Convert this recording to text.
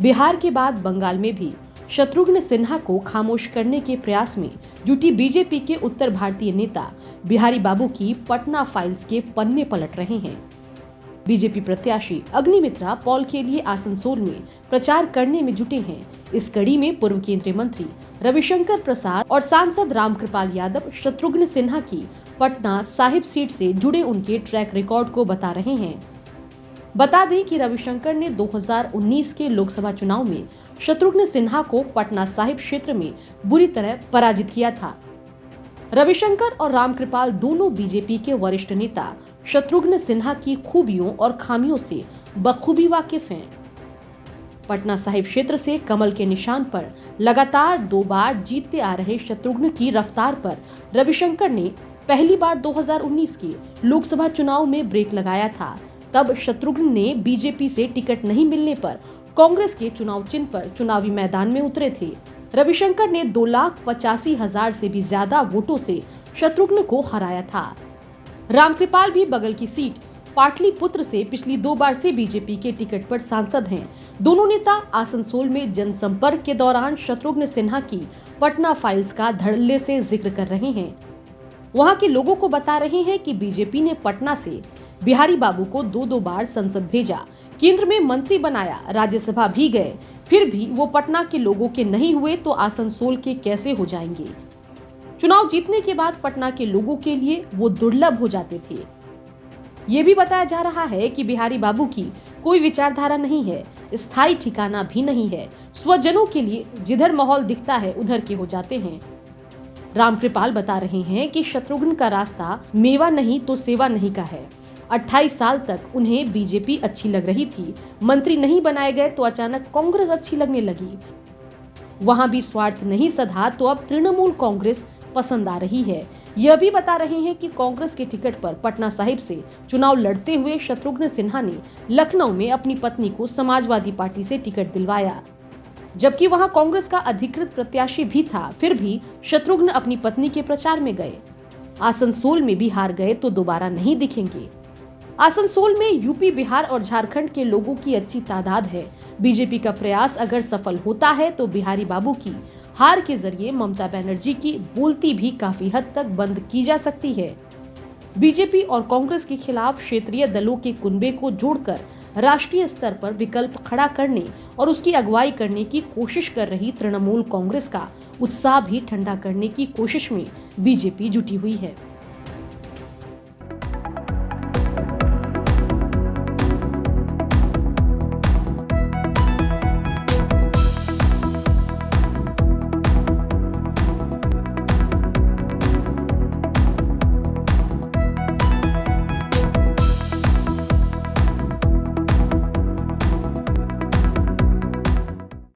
बिहार के बाद बंगाल में भी शत्रुघ्न सिन्हा को खामोश करने के प्रयास में जुटी बीजेपी के उत्तर भारतीय नेता बिहारी बाबू की पटना फाइल्स के पन्ने पलट रहे हैं। बीजेपी प्रत्याशी अग्निमित्रा पॉल के लिए आसनसोल में प्रचार करने में जुटे हैं। इस कड़ी में पूर्व केंद्रीय मंत्री रविशंकर प्रसाद और सांसद रामकृपाल यादव शत्रुघ्न सिन्हा की पटना साहिब सीट से जुड़े उनके ट्रैक रिकॉर्ड को बता रहे हैं। बता दें कि रविशंकर ने 2019 के लोकसभा चुनाव में शत्रुघ्न सिन्हा को पटना साहिब क्षेत्र में बुरी तरह पराजित किया था। रविशंकर और रामकृपाल दोनों बीजेपी के वरिष्ठ नेता शत्रुघ्न सिन्हा की खूबियों और खामियों से बखूबी वाकिफ हैं। पटना साहिब क्षेत्र से कमल के निशान पर लगातार 2 बार जीतते आ रहे शत्रुघ्न की रफ्तार पर रविशंकर ने पहली बार 2019 के लोकसभा चुनाव में ब्रेक लगाया था। तब शत्रुघ्न ने बीजेपी से टिकट नहीं मिलने पर कांग्रेस के चुनाव चिन्ह पर चुनावी मैदान में उतरे थे। रविशंकर ने 2,85,000 से भी ज्यादा वोटों से शत्रुघ्न को हराया था। रामकृपाल भी बगल की सीट पाटलिपुत्र से पिछली 2 बार से बीजेपी के टिकट पर सांसद हैं। दोनों नेता आसनसोल में जनसंपर्क के दौरान शत्रुघ्न सिन्हा की पटना फाइल्स का धड़ल्ले से जिक्र कर रहे हैं। वहां के लोगों को बता रहे हैं कि बीजेपी ने पटना से बिहारी बाबू को 2 बार संसद भेजा, केंद्र में मंत्री बनाया, राज्यसभा भी गए, फिर भी वो पटना के लोगों के नहीं हुए तो आसनसोल के कैसे हो जाएंगे। चुनाव जीतने के बाद पटना के लोगों के लिए वो दुर्लभ हो जाते थे। ये भी बताया जा रहा है कि बिहारी बाबू की कोई विचारधारा नहीं है, स्थायी ठिकाना भी नहीं है। स्वजनों के लिए जिधर माहौल दिखता है उधर के हो जाते हैं। रामकृपाल बता रहे हैं कि शत्रुघ्न का रास्ता मेवा नहीं तो सेवा नहीं का है। 28 साल तक उन्हें बीजेपी अच्छी लग रही थी, मंत्री नहीं बनाए गए तो अचानक कांग्रेस अच्छी लगने लगी। वहां भी स्वार्थ नहीं सधा तो अब तृणमूल कांग्रेस पसंद आ रही है। यह भी बता रहे हैं कि कांग्रेस के टिकट पर पटना साहिब से चुनाव लड़ते हुए शत्रुघ्न सिन्हा ने लखनऊ में अपनी पत्नी को समाजवादी पार्टी से टिकट दिलवाया, जबकि वहां कांग्रेस का अधिकृत प्रत्याशी भी था। फिर भी शत्रुघ्न अपनी पत्नी के प्रचार में गए। आसनसोल में भी हार गए तो दोबारा नहीं दिखेंगे। आसनसोल में यूपी, बिहार और झारखंड के लोगों की अच्छी तादाद है। बीजेपी का प्रयास अगर सफल होता है तो बिहारी बाबू की हार के जरिए ममता बनर्जी की बोलती भी काफी हद तक बंद की जा सकती है। बीजेपी और कांग्रेस के खिलाफ क्षेत्रीय दलों के कुनबे को जोड़कर राष्ट्रीय स्तर पर विकल्प खड़ा करने और उसकी अगुवाई करने की कोशिश कर रही तृणमूल कांग्रेस का उत्साह भी ठंडा करने की कोशिश में बीजेपी जुटी हुई है।